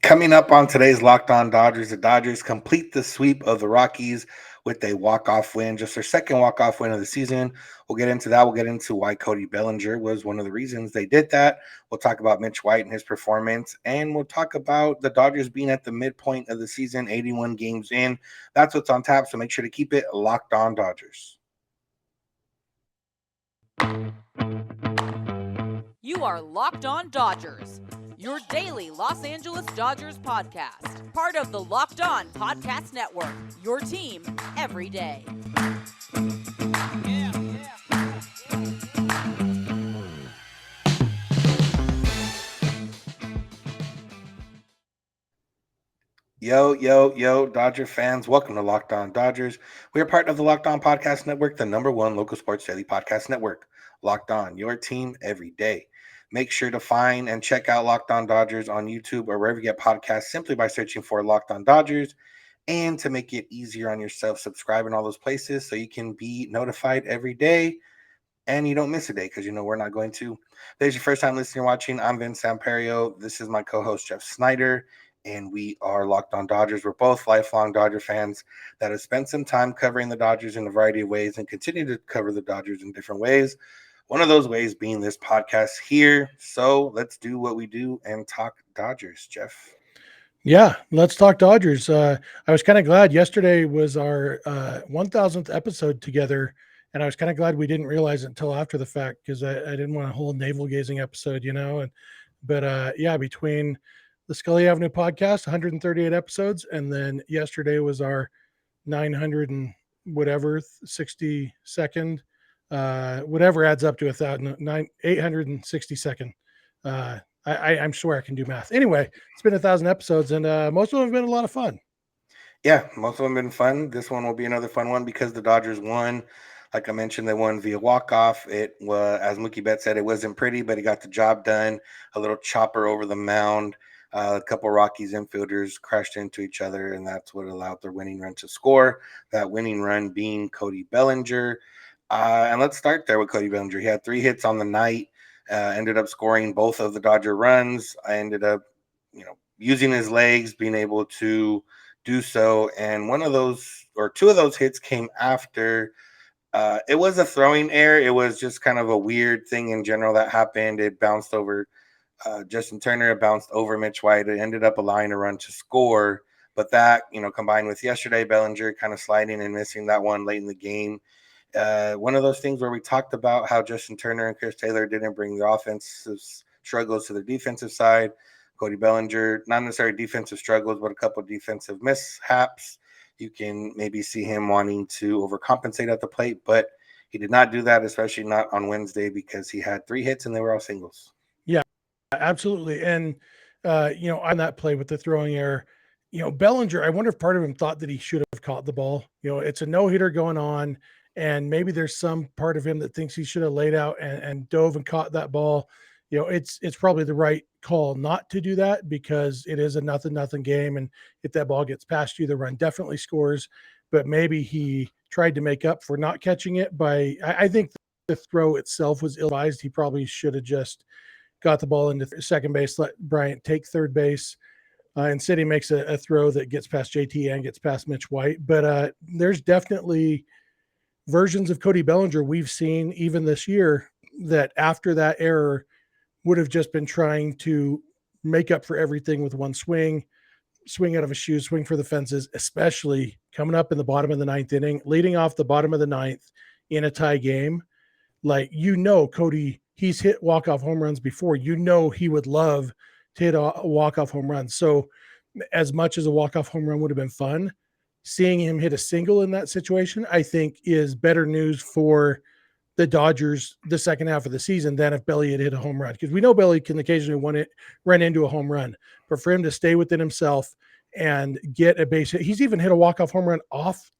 Coming up on today's Locked On Dodgers, the Dodgers complete the sweep of the Rockies with a walk-off win, just their second walk-off win of the season. We'll get into that. We'll get into why Cody Bellinger was one of the reasons they did that. We'll talk about Mitch White and his performance, and we'll talk about the Dodgers being at the midpoint of the season, 81 games in. That's what's on tap, so make sure to keep it Locked On Dodgers. You are Locked On Dodgers, your daily Los Angeles Dodgers podcast. Part of the Locked On Podcast Network, your team every day. Yo, Dodger fans. Welcome to Locked On Dodgers. We are part of the Locked On Podcast Network, the number one local sports daily podcast network. Locked On, your team every day. Make sure to find and check out Locked On Dodgers on YouTube or wherever you get podcasts simply by searching for Locked On Dodgers. And to make it easier on yourself, subscribe in all those places so you can be notified every day and you don't miss a day because you know we're not going to. If this is your first time listening or watching, I'm Samperio. This is my co-host, Jeff Snider, and we are Locked On Dodgers. We're both lifelong Dodger fans that have spent some time covering the Dodgers in a variety of ways and continue to cover the Dodgers in different ways. One of those ways being this podcast here. So let's do what we do and talk Dodgers, Jeff. Yeah, let's talk Dodgers. I was kind of glad yesterday was our 1000th episode together, and I was kind of glad we didn't realize it until after the fact because I didn't want a whole navel-gazing episode, you know. But between the Scully Avenue podcast, 138 episodes, and then yesterday was our 900 and whatever 62nd. Whatever adds up to 862nd. I'm sure I can do math. Anyway, it's been 1,000 episodes, and most of them have been a lot of fun. Yeah, most of them have been fun. This one will be another fun one because the Dodgers won. Like I mentioned, they won via walk-off. It was, as Mookie Betts said, it wasn't pretty, but he got the job done. A little chopper over the mound. A couple Rockies infielders crashed into each other, and that's what allowed their winning run to score. That winning run being Cody Bellinger. And let's start there with Cody Bellinger. He had 3 hits on the night, ended up scoring both of the Dodger runs. I ended up, using his legs, being able to do so. And one of those, or 2 of those hits came after. It was a throwing error. It was just kind of a weird thing in general that happened. It bounced over Justin Turner, it bounced over Mitch White. It ended up allowing a run to score. But that, combined with yesterday, Bellinger kind of sliding and missing that one late in the game. One of those things where we talked about how Justin Turner and Chris Taylor didn't bring the offensive struggles to the defensive side. Cody Bellinger, not necessarily defensive struggles, but a couple of defensive mishaps. You can maybe see him wanting to overcompensate at the plate, but he did not do that, especially not on Wednesday because he had 3 hits and they were all singles. Yeah, absolutely. And, on that play with the throwing error, Bellinger, I wonder if part of him thought that he should have caught the ball. It's a no-hitter going on, and maybe there's some part of him that thinks he should have laid out and dove and caught that ball. It's probably the right call not to do that because it is a 0-0 game. And if that ball gets past you, the run definitely scores. But maybe he tried to make up for not catching it by, I think the throw itself was ill-advised. He probably should have just got the ball into second base, let Bryant take third base. Instead, he makes a throw that gets past JT and gets past Mitch White. But there's definitely versions of Cody Bellinger we've seen even this year that after that error would have just been trying to make up for everything with one swing out of his shoes, swing for the fences, especially coming up in the bottom of the 9th inning, leading off the bottom of the 9th in a tie game. Like, Cody, he's hit walk-off home runs before. He would love to hit a walk-off home run. So as much as a walk-off home run would have been fun, seeing him hit a single in that situation, I think is better news for the Dodgers the second half of the season than if Belly had hit a home run. Because we know Belly can occasionally run into a home run. But for him to stay within himself and get a base hit, he's even hit a walk-off home run off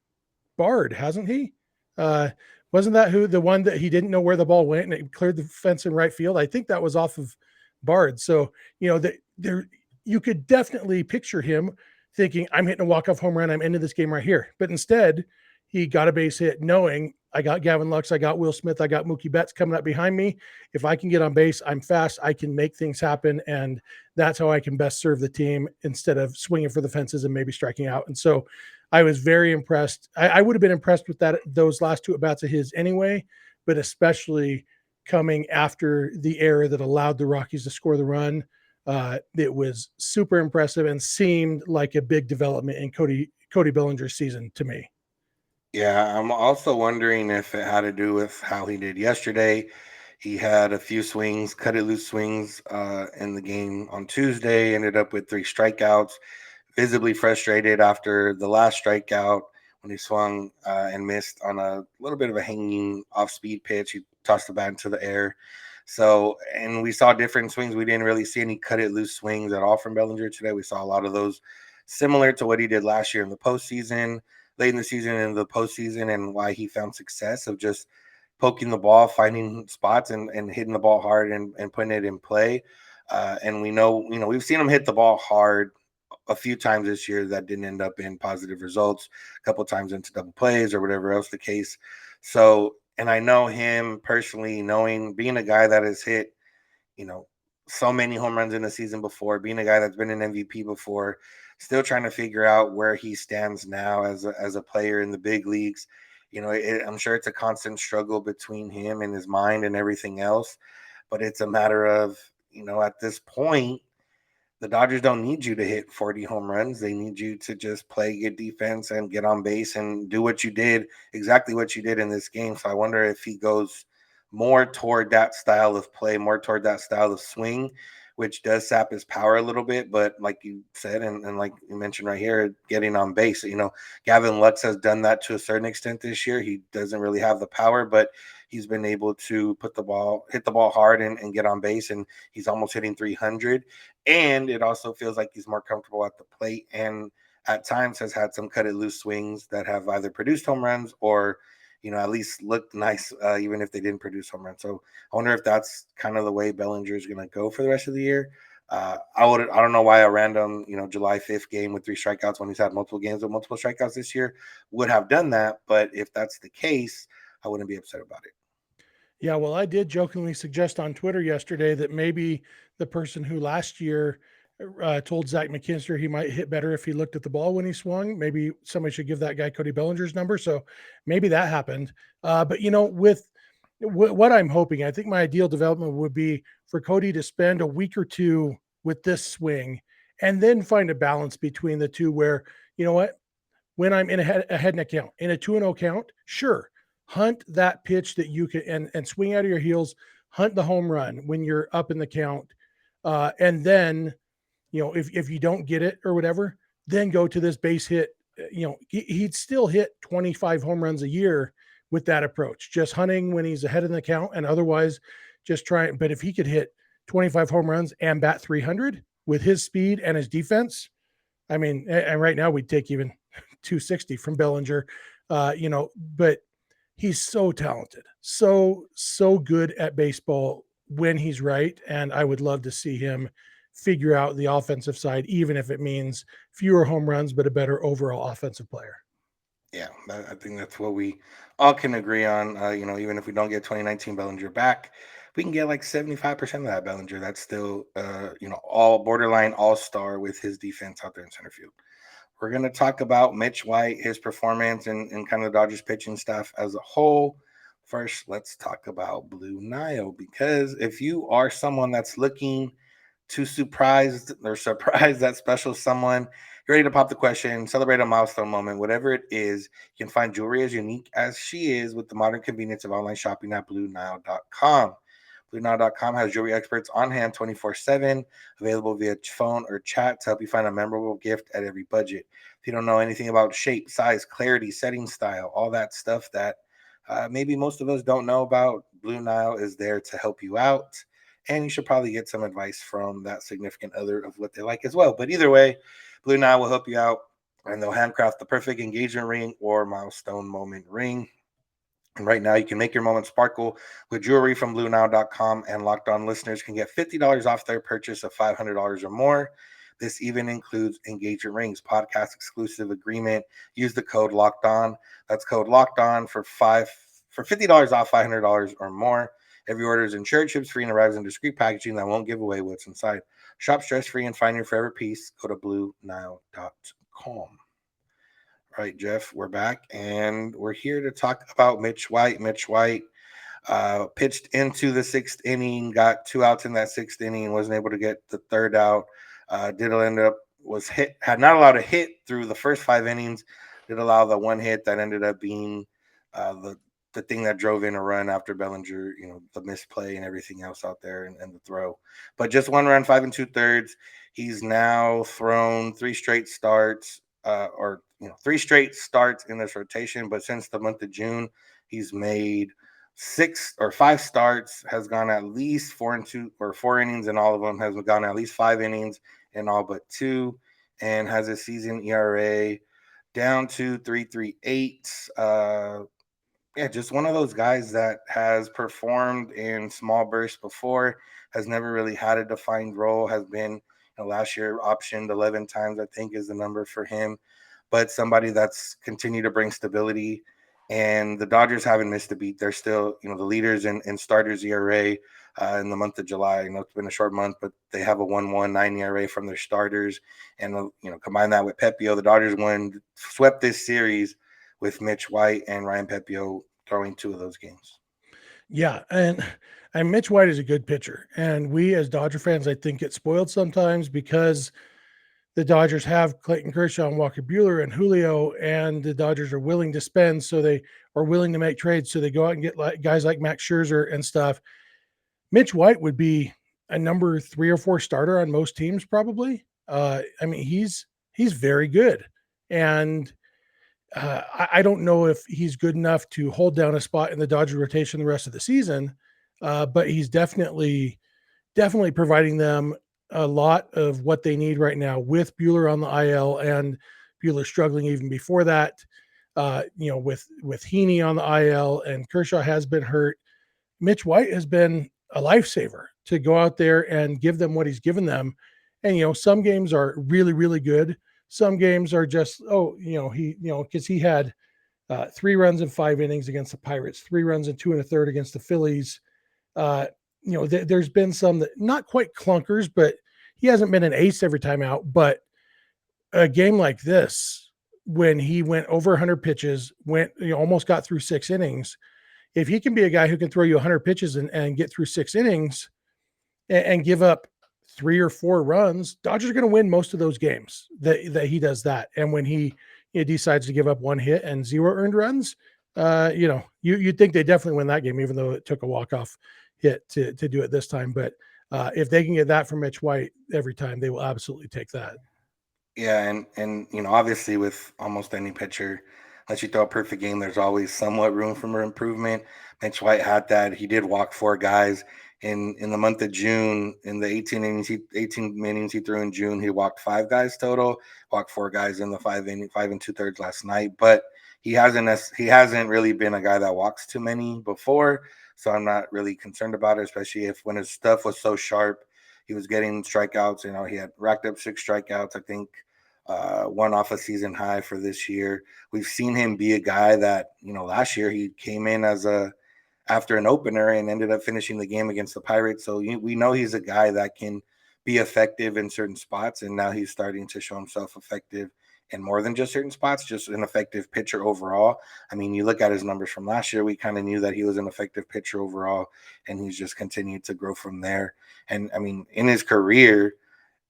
Bard, hasn't he? Wasn't that the one that he didn't know where the ball went and it cleared the fence in right field? I think that was off of Bard. So, you could definitely picture him thinking, I'm hitting a walk-off home run. I'm into this game right here. But instead, he got a base hit knowing I got Gavin Lux, I got Will Smith, I got Mookie Betts coming up behind me. If I can get on base, I'm fast, I can make things happen. And that's how I can best serve the team instead of swinging for the fences and maybe striking out. And so I was very impressed. I would have been impressed with those last two at bats of his anyway, but especially coming after the error that allowed the Rockies to score the run. It was super impressive and seemed like a big development in Cody Bellinger's season to me. Yeah, I'm also wondering if it had to do with how he did yesterday. He had a few swings, cut it loose swings in the game on Tuesday, ended up with 3 strikeouts, visibly frustrated after the last strikeout when he swung and missed on a little bit of a hanging off speed pitch. He tossed the bat into the air. So, and we saw different swings. We didn't really see any cut it loose swings at all from Bellinger today. We saw a lot of those similar to what he did last year in the postseason, late in the season and the postseason, and why he found success of just poking the ball, finding spots and hitting the ball hard and putting it in play. And we know, we've seen him hit the ball hard a few times this year that didn't end up in positive results, a couple of times into double plays or whatever else the case. So, and I know him personally, being a guy that has hit, you know, so many home runs in the season before, being a guy that's been an MVP before, still trying to figure out where he stands now as a player in the big leagues. I'm sure it's a constant struggle between him and his mind and everything else, but it's a matter of, at this point, the Dodgers don't need you to hit 40 home runs. They need you to just play good defense and get on base and do exactly what you did in this game. So I wonder if he goes more toward that style of play, more toward that style of swing, which does sap his power a little bit. But like you said, and like you mentioned right here, getting on base, Gavin Lux has done that to a certain extent this year. He doesn't really have the power, but he's been able to hit the ball hard and get on base. And he's almost hitting 300. And it also feels like he's more comfortable at the plate and at times has had some cut it loose swings that have either produced home runs or, at least looked nice, even if they didn't produce home runs. So I wonder if that's kind of the way Bellinger is going to go for the rest of the year. I don't know why a random, July 5th game with 3 strikeouts when he's had multiple games with multiple strikeouts this year would have done that. But if that's the case, I wouldn't be upset about it. Yeah, well, I did jokingly suggest on Twitter yesterday that maybe the person who last year told Zach McAllister he might hit better if he looked at the ball when he swung, maybe somebody should give that guy Cody Bellinger's number. So maybe that happened. But with what I'm hoping, I think my ideal development would be for Cody to spend a week or two with this swing and then find a balance between the two where, you know what, when I'm in a head and count, in a 2-0 count, sure, hunt that pitch that you can and swing out of your heels, hunt the home run when you're up in the count. And then, if you don't get it or whatever, then go to this base hit. He'd still hit 25 home runs a year with that approach, just hunting when he's ahead in the count and otherwise just trying. But if he could hit 25 home runs and bat 300 with his speed and his defense, I mean, and right now we'd take even 260 from Bellinger, but he's so talented, so good at baseball when he's right. And I would love to see him figure out the offensive side, even if it means fewer home runs, but a better overall offensive player. Yeah, I think that's what we all can agree on. Even if we don't get 2019 Bellinger back, we can get like 75% of that Bellinger. That's still, all borderline all-star with his defense out there in center field. We're going to talk about Mitch White, his performance, and kind of the Dodgers pitching staff as a whole. First, let's talk about Blue Nile, because if you are someone that's looking to surprise that special someone, you're ready to pop the question, celebrate a milestone moment, whatever it is, you can find jewelry as unique as she is with the modern convenience of online shopping at BlueNile.com. BlueNile.com has jewelry experts on hand 24/7, available via phone or chat to help you find a memorable gift at every budget. If you don't know anything about shape, size, clarity, setting style, all that stuff that maybe most of us don't know about, Blue Nile is there to help you out. And you should probably get some advice from that significant other of what they like as well. But either way, Blue Nile will help you out, and they'll handcraft the perfect engagement ring or milestone moment ring. And right now, you can make your moment sparkle with jewelry from BlueNile.com, and Locked On listeners can get $50 off their purchase of $500 or more. This even includes engagement rings, podcast exclusive agreement. Use the code locked on. That's code locked on for $50 off, $500 or more. Every order is insured, ships free, and arrives in discreet packaging that won't give away what's inside. Shop stress free and find your forever piece. Go to BlueNile.com. All right, Jeff, we're back and we're here to talk about Mitch White. Mitch White pitched into the sixth inning, got 2 outs in that sixth inning, wasn't able to get the third out. Did end up had not allowed a hit through the first 5 innings. Did allow the one hit that ended up being the thing that drove in a run after Bellinger, the misplay and everything else out there and the throw. But just 1 run, 5 2/3. He's now thrown 3 straight starts, 3 straight starts in this rotation. But since the month of June, he's made 5 starts, has gone at least 4-2 or 4 innings in all of them, has gone at least 5 innings in all but 2, and has a season ERA down to 3.38. Just one of those guys that has performed in small bursts before, has never really had a defined role, has been last year optioned 11 times, I think is the number for him, but somebody that's continued to bring stability. And the Dodgers haven't missed a beat. They're still, the leaders in starters ERA in the month of July. It's been a short month, but they have a 1.19 ERA from their starters. And, combine that with Pepiot, the Dodgers swept this series with Mitch White and Ryan Pepiot throwing 2 of those games. Yeah, and Mitch White is a good pitcher. And we as Dodger fans, I think, get spoiled sometimes because the Dodgers have Clayton Kershaw and Walker Buehler and Julio, and the Dodgers are willing to spend, so they are willing to make trades. So they go out and get guys like Max Scherzer and stuff. Mitch White would be a number 3 or 4 starter on most teams, probably. He's very good, and I don't know if he's good enough to hold down a spot in the Dodger rotation the rest of the season, but he's definitely providing them a lot of what they need right now with Buehler on the IL and Buehler struggling even before that. With Heaney on the IL and Kershaw has been hurt. Mitch White has been a lifesaver to go out there and give them what he's given them. And, some games are really, really good. Some games are just, because he had 3 runs in 5 innings against the Pirates, 3 runs in 2 1/3 against the Phillies. There's been some that not quite clunkers, but he hasn't been an ace every time out. But a game like this, when he went over 100 pitches, almost got through 6 innings, if he can be a guy who can throw you 100 pitches and get through 6 innings and give up 3 or 4 runs, Dodgers are going to win most of those games that he does that. And when he decides to give up 1 hit and 0 earned runs, you'd think they definitely win that game, even though it took a walk-off hit to do it this time. But if they can get that from Mitch White every time, they will absolutely take that. Yeah, and obviously with almost any pitcher, unless you throw a perfect game, there's always somewhat room for improvement. Mitch White had that. He did walk 4 guys in the month of June. In the 18 innings he threw in June, he walked 5 guys total. Walked 4 guys in the 5 2/3 last night. But he hasn't really been a guy that walks too many before, so I'm not really concerned about it, especially when his stuff was so sharp. He was getting strikeouts. He had racked up 6 strikeouts, I think. 1 off a season high for this year. We've seen him be a guy that, last year he came in after an opener and ended up finishing the game against the Pirates. So we know he's a guy that can be effective in certain spots. And now he's starting to show himself effective in more than just certain spots, just an effective pitcher overall. I mean, you look at his numbers from last year, we kind of knew that he was an effective pitcher overall, and he's just continued to grow from there. And I mean, in his career,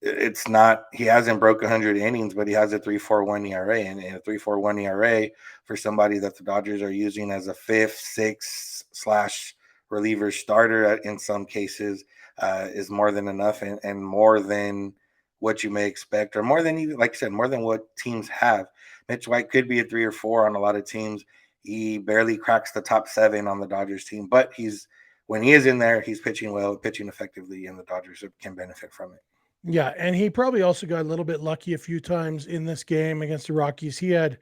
he hasn't broke 100 innings, but he has a 3.41 ERA, and a 3.41 ERA for somebody that the Dodgers are using as a 5th, 6th / reliever starter in some cases is more than enough and more than what you may expect, or more than, even like I said, more than what teams have. Mitch White could be a 3 or 4 on a lot of teams. He barely cracks the top 7 on the Dodgers team, but when he is in there, he's pitching well, pitching effectively, and the Dodgers can benefit from it. Yeah, and he probably also got a little bit lucky a few times in this game against the Rockies. He had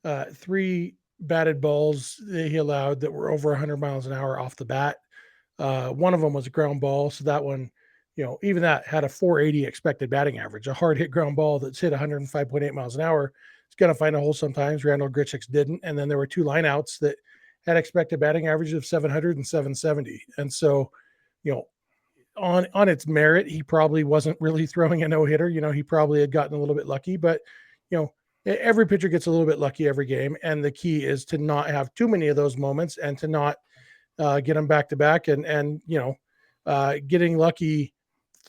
3 batted balls that he allowed that were over 100 miles an hour off the bat. One of them was a ground ball, so that one even that had a 480 expected batting average. A hard hit ground ball that's hit 105.8 miles an hour is going to find a hole sometimes. Randall Grichuk's didn't. And then there were 2 lineouts that had expected batting average of 700 and 770. And so, on its merit, he probably wasn't really throwing a no-hitter. He probably had gotten a little bit lucky, but every pitcher gets a little bit lucky every game. And the key is to not have too many of those moments and to not get them back to back. And getting lucky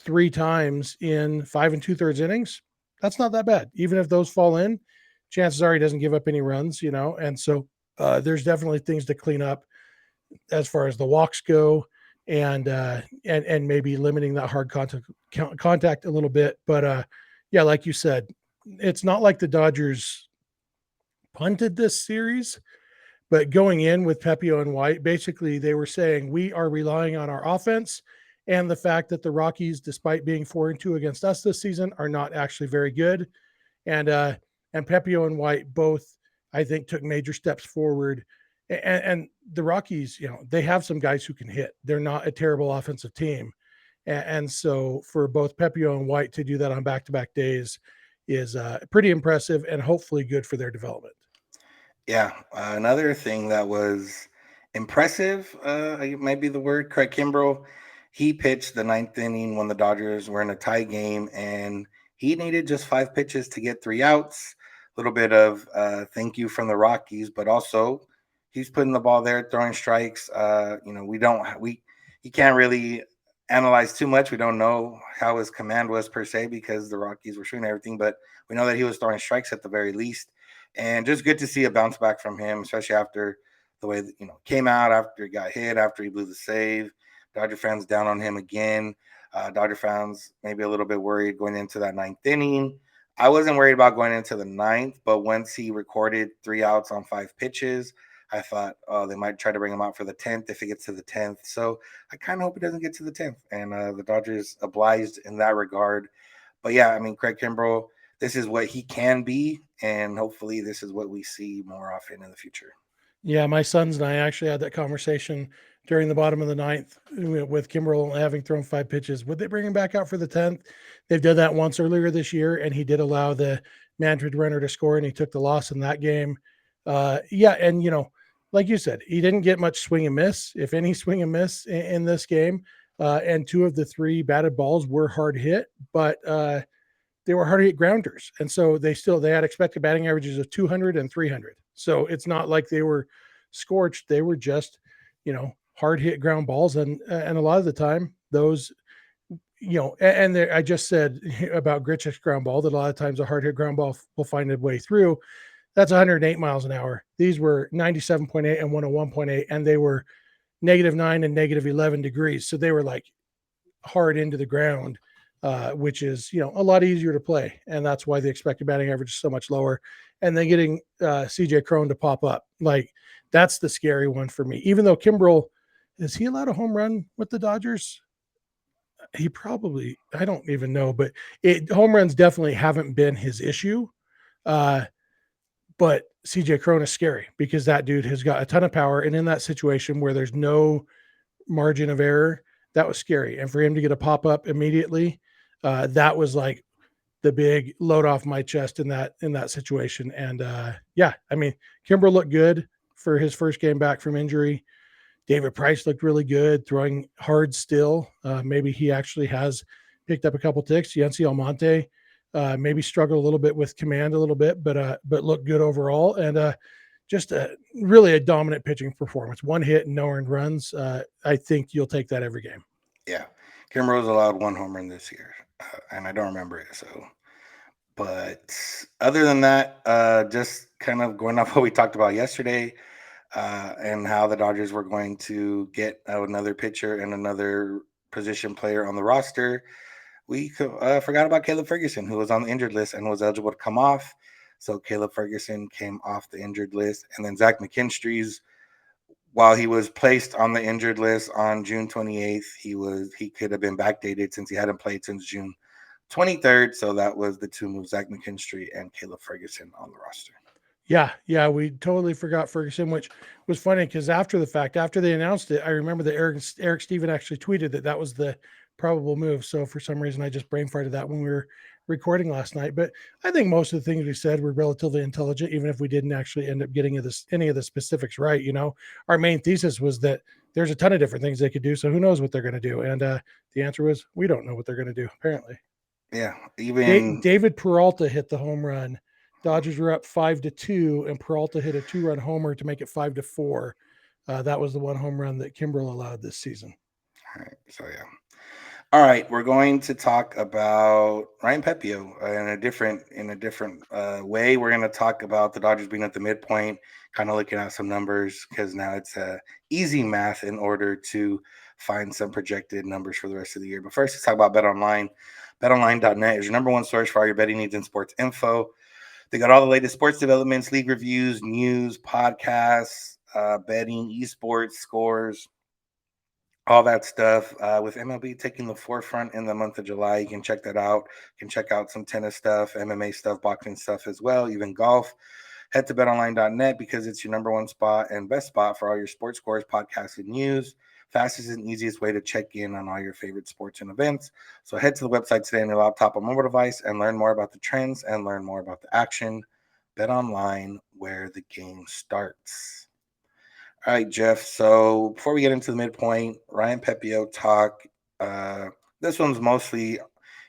3 times in 5 2/3 innings, that's not that bad. Even if those fall in, chances are he doesn't give up any runs, and so there's definitely things to clean up as far as the walks go, and maybe limiting that hard contact a little bit. But yeah, like you said, it's not like the Dodgers punted this series, but going in with Pepio and White, basically they were saying we are relying on our offense and the fact that the Rockies, despite being 4-2 against us this season, are not actually very good. And Pepio and White both, I think, took major steps forward. And the Rockies, they have some guys who can hit. They're not a terrible offensive team. And so for both Pepio and White to do that on back-to-back days is pretty impressive and hopefully good for their development. Yeah, another thing that was impressive, might be the word, Craig Kimbrough. He pitched the 9th inning when the Dodgers were in a tie game, and he needed just 5 pitches to get 3 outs. A little bit of thank you from the Rockies, but also he's putting the ball there, throwing strikes. He can't really analyze too much. We don't know how his command was per se because the Rockies were shooting everything, but we know that he was throwing strikes at the very least. And just good to see a bounce back from him, especially after the way that, came out after he got hit, after he blew the save. Dodger fans down on him again. Dodger fans maybe a little bit worried going into that 9th inning. I wasn't worried about going into the 9th, but once he recorded 3 outs on 5 pitches, I thought, oh, they might try to bring him out for the 10th if it gets to the 10th. So I kind of hope it doesn't get to the 10th. And the Dodgers obliged in that regard. But yeah, I mean, Craig Kimbrough, this is what he can be, and hopefully this is what we see more often in the future. Yeah, my sons and I actually had that conversation during the bottom of the 9th with Kimbrough having thrown 5 pitches. Would they bring him back out for the 10th? They've done that once earlier this year, and he did allow the Manfred runner to score, and he took the loss in that game. Yeah, and, like you said, he didn't get much swing and miss, if any swing and miss in this game. And 2 of the 3 batted balls were hard hit, but they were hard hit grounders. And so they had expected batting averages of 200 and 300. So it's not like they were scorched. They were just, hard hit ground balls. And a lot of the time those, I just said about Grichuk's ground ball that a lot of times a hard hit ground ball will find a way through. That's 108 miles an hour. These were 97.8 and 101.8, and they were -9 and -11 degrees. So they were like hard into the ground. Which is, a lot easier to play. And that's why the expected batting average is so much lower. And then getting CJ Cron to pop up, like that's the scary one for me. Even though Kimbrough, is he allowed a home run with the Dodgers? He probably, I don't even know, but home runs definitely haven't been his issue. But CJ Cron is scary because that dude has got a ton of power. And in that situation where there's no margin of error, that was scary. And for him to get a pop up immediately, that was like the big load off my chest in that situation. And yeah, I mean, Kimbrough looked good for his first game back from injury. David Price looked really good, throwing hard still. Maybe he actually has picked up a couple ticks. Yency Almonte maybe struggled a little bit with command a little bit, but looked good overall. And just really a dominant pitching performance. 1 hit and no earned runs. I think you'll take that every game. Yeah. Kimbrough's allowed 1 home run this year, and I don't remember it. So, but other than that, just kind of going off what we talked about yesterday, and how the Dodgers were going to get another pitcher and another position player on the roster. We forgot about Caleb Ferguson, who was on the injured list and was eligible to come off. So Caleb Ferguson came off the injured list, and then Zach McKinstry's, while he was placed on the injured list on June 28th, he could have been backdated since he hadn't played since June 23rd. So that was the 2 moves, Zach McKinstry and Caleb Ferguson on the roster. Yeah, we totally forgot Ferguson, which was funny because after the fact, after they announced it, I remember that Eric Steven actually tweeted that was the probable move. So for some reason, I just brain farted that when we were recording last night. But I think most of the things we said were relatively intelligent, even if we didn't actually end up getting any of the specifics right. Our main thesis was that there's a ton of different things they could do. So who knows what they're going to do? And the answer was we don't know what they're going to do, apparently. Yeah, even David Peralta hit the home run. Dodgers were up 5-2, and Peralta hit a 2-run homer to make it 5-4. That was the one home run that Kimbrough allowed this season. all right, so yeah. All right, we're going to talk about Ryan Pepiot in a different way. We're going to talk about the Dodgers being at the midpoint, kind of looking at some numbers because now it's easy math in order to find some projected numbers for the rest of the year. But first, let's talk about BetOnline. BetOnline.net is your number one source for all your betting needs and sports info. They got all the latest sports developments, league reviews, news, podcasts, betting, esports, scores, all that stuff. With MLB taking the forefront in the month of July, you can check that out. You can check out some tennis stuff, MMA stuff, boxing stuff as well, even golf. Head to betonline.net because it's your number one spot and best spot for all your sports scores, podcasts, and news. Fastest and easiest way to check in on all your favorite sports and events. So head to the website today on your laptop or mobile device and learn more about the trends and learn more about the action. Bet online, where the game starts. All right, Jeff. So before we get into the midpoint, Ryan Pepiot talk. This one's mostly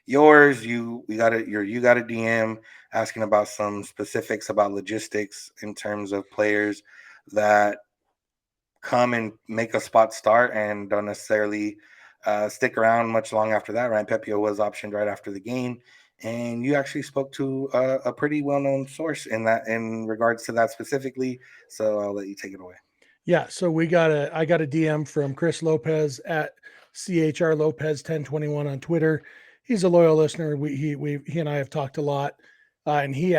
yours. You got a DM asking about some specifics about logistics in terms of players that come and make a spot start and don't necessarily stick around much long after that. Ryan Pepiot was optioned right after the game, and you actually spoke to a pretty well-known source in regards to that specifically. So I'll let you take it away. Yeah, so I got a DM from Chris Lopez at CHR Lopez 1021 on Twitter. He's a loyal listener. He and I have talked a lot, and he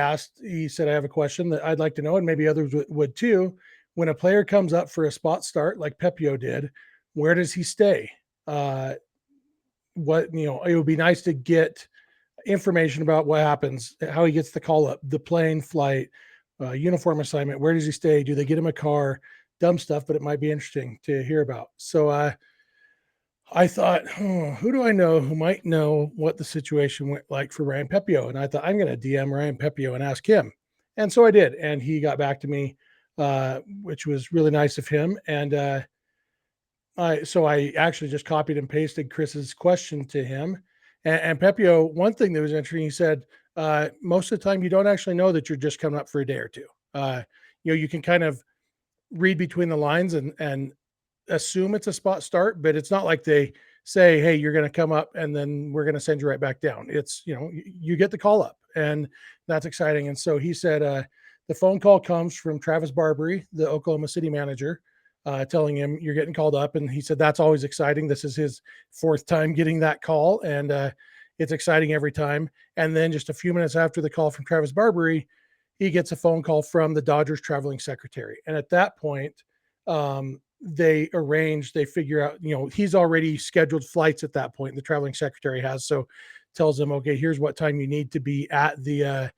said, I have a question that I'd like to know, and maybe others would too. When a player comes up for a spot start like Pepiot did, where does he stay? It would be nice to get information about what happens, how he gets the call up, the plane, flight, uniform assignment, where does he stay? Do they get him a car? Dumb stuff, but it might be interesting to hear about. So I thought, who do I know who might know what the situation went like for Ryan Pepiot? And I thought, I'm going to DM Ryan Pepiot and ask him. And so I did. And he got back to me, which was really nice of him. And I actually just copied and pasted Chris's question to him. And Pepiot, one thing that was interesting, he said, most of the time you don't actually know that you're just coming up for a day or two. You can kind of read between the lines and assume it's a spot start, but it's not like they say, hey, you're going to come up and then we're going to send you right back down. It's, you get the call up, and that's exciting. And so he said the phone call comes from Travis Barbery, the Oklahoma City manager, telling him you're getting called up. And he said that's always exciting. This is his fourth time getting that call, and it's exciting every time. And then just a few minutes after the call from Travis Barbery, he gets a phone call from the Dodgers traveling secretary. And at that point, they figure out, he's already scheduled flights at that point. The traveling secretary has, so tells them, okay, here's what time you need to be at the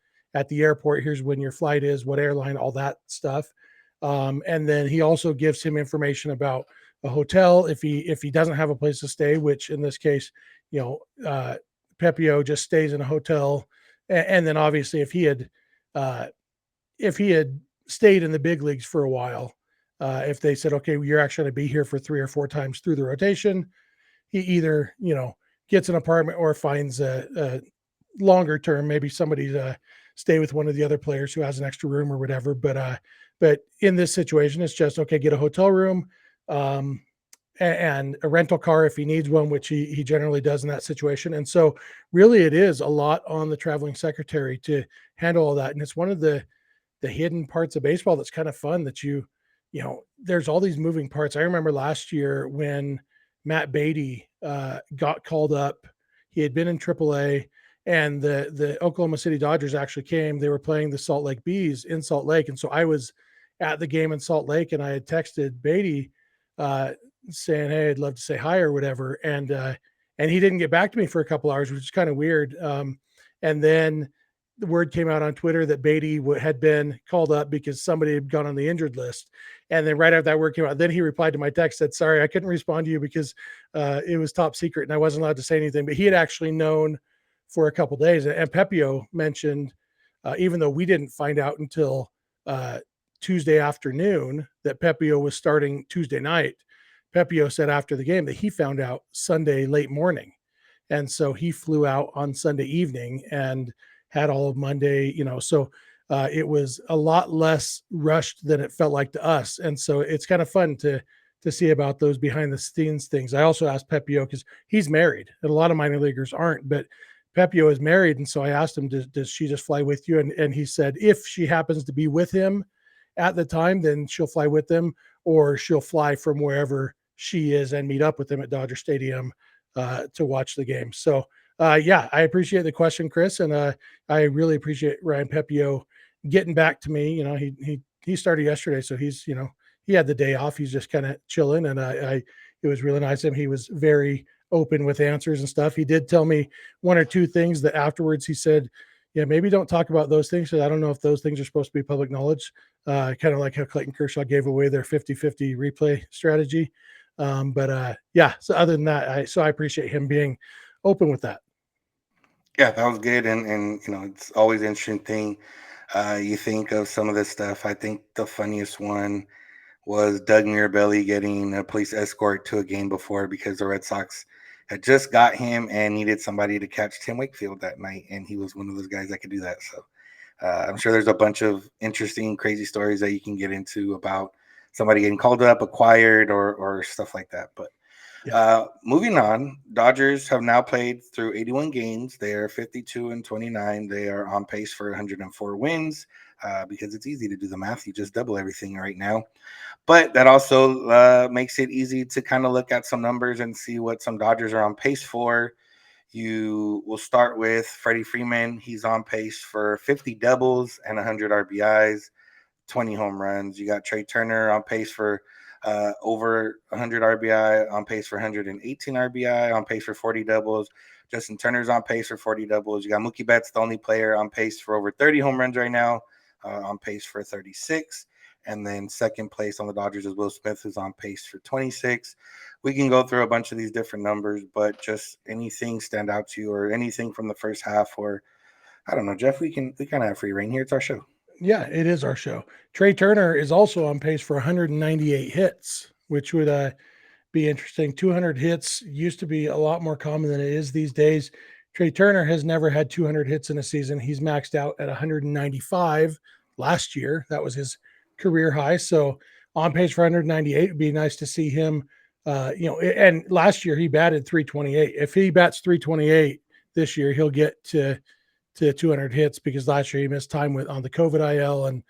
airport. Here's when your flight is, what airline, all that stuff. And then he also gives him information about a hotel if he doesn't have a place to stay, which in this case, Pepiot just stays in a hotel. And then obviously if he had stayed in the big leagues for a while, if they said, okay, you're actually going to be here for 3 or 4 times through the rotation, he either, gets an apartment or finds a longer term, maybe somebody to stay with one of the other players who has an extra room or whatever. But in this situation, it's just, okay, get a hotel room, and a rental car if he needs one, which he generally does in that situation. And so really it is a lot on the traveling secretary to handle all that. And it's one of the hidden parts of baseball that's kind of fun, that there's all these moving parts. I remember last year when Matt Beatty got called up. He had been in AAA, and the Oklahoma City Dodgers actually came. They were playing the Salt Lake Bees in Salt Lake. And so I was at the game in Salt Lake, and I had texted Beatty saying, hey, I'd love to say hi or whatever. And he didn't get back to me for a couple hours, which is kind of weird. And then the word came out on Twitter that Beatty had been called up because somebody had gone on the injured list. And then right after that word came out, then he replied to my text, said, sorry, I couldn't respond to you because it was top secret and I wasn't allowed to say anything. But he had actually known for a couple of days. And Pepio mentioned, even though we didn't find out until Tuesday afternoon that Pepio was starting Tuesday night, Pepio said after the game that he found out Sunday late morning. And so he flew out on Sunday evening and had all of Monday, so it was a lot less rushed than it felt like to us. And so it's kind of fun to see about those behind the scenes things. I also asked Pepio because he's married and a lot of minor leaguers aren't, but Pepio is married. And so I asked him, does she just fly with you? And he said, if she happens to be with him at the time, then she'll fly with them, or she'll fly from wherever she is and meet up with them at Dodger Stadium to watch the game. So yeah, I appreciate the question, Chris. And I really appreciate Ryan Pepio getting back to me. He started yesterday, so he's, he had the day off. He's just kind of chilling. And it was really nice of him. He was very open with answers and stuff. He did tell me one or two things that afterwards he said, yeah, maybe don't talk about those things. So I don't know if those things are supposed to be public knowledge. Kind of like how Clayton Kershaw gave away their 50-50 replay strategy. Yeah, so other than that, I appreciate him being open with that. Yeah, that was good. And it's always an interesting thing. You think of some of this stuff. I think the funniest one was Doug Mirabelli getting a police escort to a game before because the Red Sox had just got him and needed somebody to catch Tim Wakefield that night. And he was one of those guys that could do that. So I'm sure there's a bunch of interesting, crazy stories that you can get into about somebody getting called up, acquired, or stuff like that. But moving on, Dodgers have now played through 81 games. They are 52-29. They are on pace for 104 wins because it's easy to do the math. You just double everything right now. But that also makes it easy to kind of look at some numbers and see what some Dodgers are on pace for. You will start with Freddie Freeman. He's on pace for 50 doubles and 100 RBIs, 20 home runs. You got Trey Turner on pace for over 100 RBI, on pace for 118 RBI, on pace for 40 doubles. Justin Turner's on pace for 40 doubles. You got Mookie Betts, the only player on pace for over 30 home runs right now, on pace for 36. And then second place on the Dodgers is Will Smith, who's on pace for 26. We can go through a bunch of these different numbers, but just anything stand out to you or anything from the first half, or I don't know, Jeff, we kind of have free reign here. It's our show. Yeah, it is our show. Trey Turner is also on pace for 198 hits, which would be interesting. 200 hits used to be a lot more common than it is these days. Trey Turner has never had 200 hits in a season. He's maxed out at 195 last year. That was his career high. So on pace for 198, it'd be nice to see him. And last year he batted 328. If he bats 328 this year, he'll get to 200 hits because last year he missed time on the COVID IL. And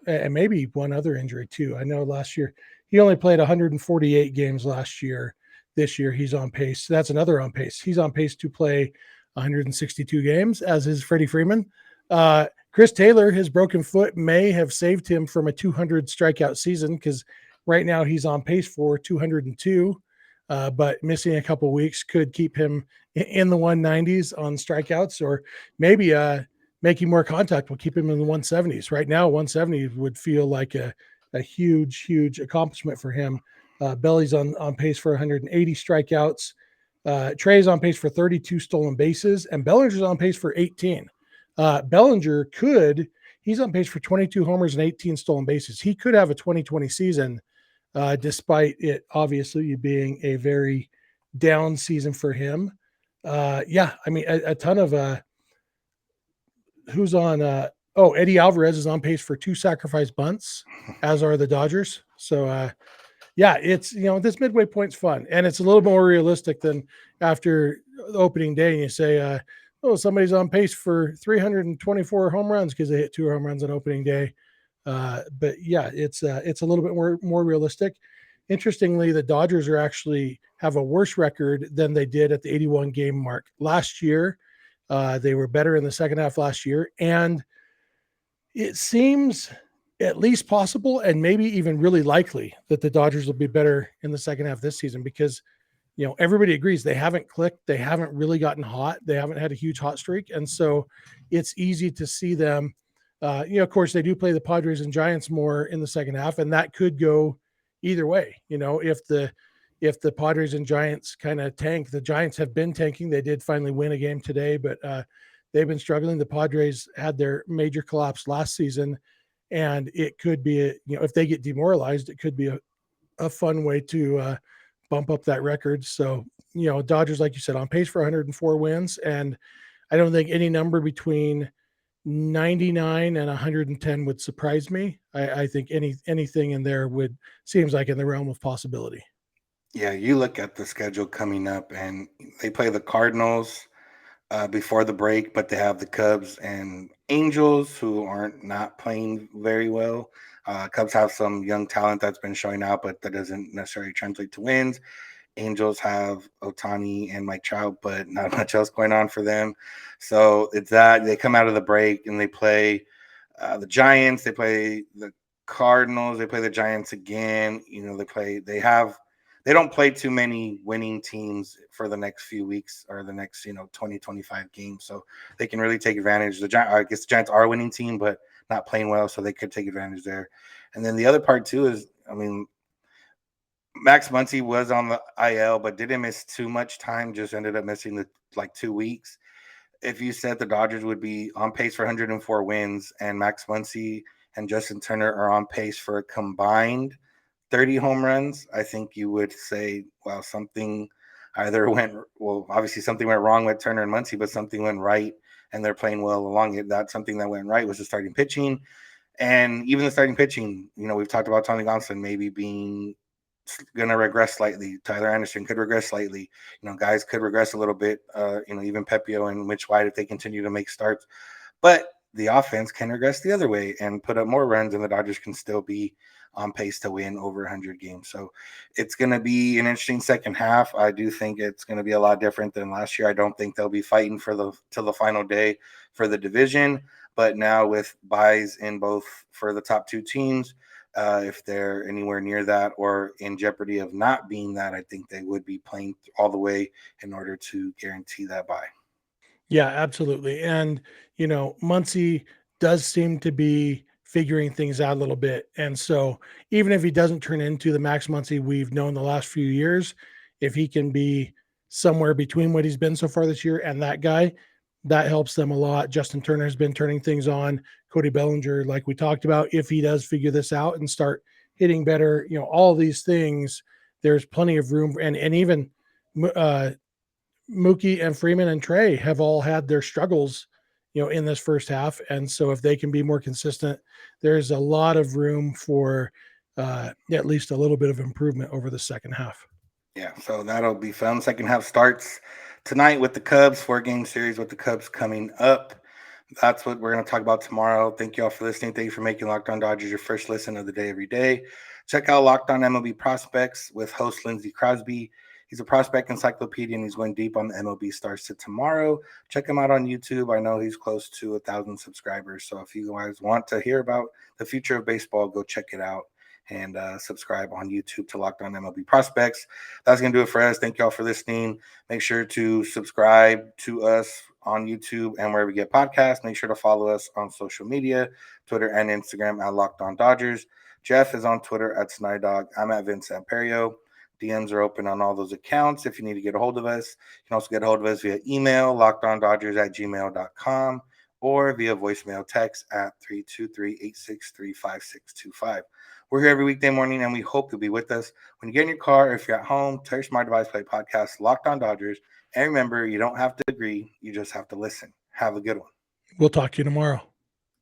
and maybe one other injury too. I know last year he only played 148 games last year. This year he's on pace. That's another on pace. He's on pace to play 162 games, as is Freddie Freeman. Chris Taylor, his broken foot may have saved him from a 200 strikeout season because right now he's on pace for 202. But missing a couple weeks could keep him in the 190s on strikeouts, or maybe making more contact will keep him in the 170s. Right now, 170 would feel like a huge accomplishment for him. Belly's on pace for 180 strikeouts. Trey's on pace for 32 stolen bases, and Bellinger's on pace for 18. Bellinger he's on pace for 22 homers and 18 stolen bases. He could have a 2020 season, despite it obviously being a very down season for him. I mean, a ton of who's on Eddie Alvarez is on pace for 2 sacrifice bunts, as are the Dodgers. So it's this midway point's fun, and it's a little more realistic than after the opening day and you say somebody's on pace for 324 home runs because they hit 2 home runs on opening day. But yeah, it's a little bit more realistic. Interestingly, the Dodgers actually have a worse record than they did at the 81 game mark last year. They were better in the second half last year, and it seems at least possible and maybe even really likely that the Dodgers will be better in the second half this season because everybody agrees they haven't clicked. They haven't really gotten hot. They haven't had a huge hot streak. And so it's easy to see them. Of course, they do play the Padres and Giants more in the second half, and that could go either way. If the Padres and Giants kind of tank, the Giants have been tanking. They did finally win a game today, but they've been struggling. The Padres had their major collapse last season, and it could be, if they get demoralized, it could be a fun way to bump up that record. So, Dodgers, like you said, on pace for 104 wins. And I don't think any number between 99 and 110 would surprise me. I think anything in there seems like in the realm of possibility. Yeah, you look at the schedule coming up, and they play the Cardinals before the break, but they have the Cubs and Angels, who aren't not playing very well. Cubs have some young talent that's been showing out, but that doesn't necessarily translate to wins. Angels have Otani and Mike Trout, but not much else going on for them. So it's that they come out of the break and they play the Giants, they play the Cardinals, they play the Giants again. They don't play too many winning teams for the next few weeks or the next 20, 25 games, so they can really take advantage. I guess the Giants are a winning team, but not playing well, so they could take advantage there. And then the other part too is, Max Muncy was on the IL, but didn't miss too much time. Just ended up missing 2 weeks. If you said the Dodgers would be on pace for 104 wins, and Max Muncy and Justin Turner are on pace for a combined 30 home runs, I think you would say, well, something obviously something went wrong with Turner and Muncy, but something went right, and they're playing well along it. That's something that went right was the starting pitching. And even the starting pitching, we've talked about Tony Gonsolin maybe being going to regress slightly. Tyler Anderson could regress slightly. Guys could regress a little bit. Even Pepio and Mitch White if they continue to make starts. But the offense can regress the other way and put up more runs, and the Dodgers can still be on pace to win over 100 games. So it's going to be an interesting second half. I do think it's going to be a lot different than last year. I don't think they'll be fighting till the final day for the division. But now with buys in both for the top two teams, if they're anywhere near that or in jeopardy of not being that, I think they would be playing all the way in order to guarantee that bye. Yeah, absolutely. And, Muncy does seem to be figuring things out a little bit. And so even if he doesn't turn into the Max Muncy we've known the last few years, if he can be somewhere between what he's been so far this year and that guy, that helps them a lot. Justin Turner has been turning things on. Cody Bellinger, like we talked about, if he does figure this out and start hitting better, all these things, there's plenty of room. And even Mookie and Freeman and Trey have all had their struggles, in this first half. And so if they can be more consistent, there's a lot of room for at least a little bit of improvement over the second half. Yeah, so that'll be fun. Second half starts tonight with the Cubs, 4-game series with the Cubs coming up. That's what we're going to talk about tomorrow. Thank you all for listening. Thank you for making Locked On Dodgers your first listen of the day every day. Check out Locked On MLB Prospects with host Lindsey Crosby. He's a prospect encyclopedia, and he's going deep on the MLB stars to tomorrow. Check him out on YouTube. I know he's close to 1,000 subscribers. So if you guys want to hear about the future of baseball, go check it out and subscribe on YouTube to Locked On MLB Prospects. That's going to do it for us. Thank you all for listening. Make sure to subscribe to us on YouTube and wherever we get podcasts. Make sure to follow us on social media, Twitter and Instagram at Locked On Dodgers. Jeff is on Twitter at Snydog. I'm at Vince Samperio. DMs are open on all those accounts if you need to get a hold of us. You can also get a hold of us via email, lockedondodgers@gmail.com, or via voicemail text at 323-863-5625. We're here every weekday morning, and we hope you'll be with us. When you get in your car, or if you're at home, tell your smart device, play podcast, Locked On Dodgers. And remember, you don't have to agree. You just have to listen. Have a good one. We'll talk to you tomorrow.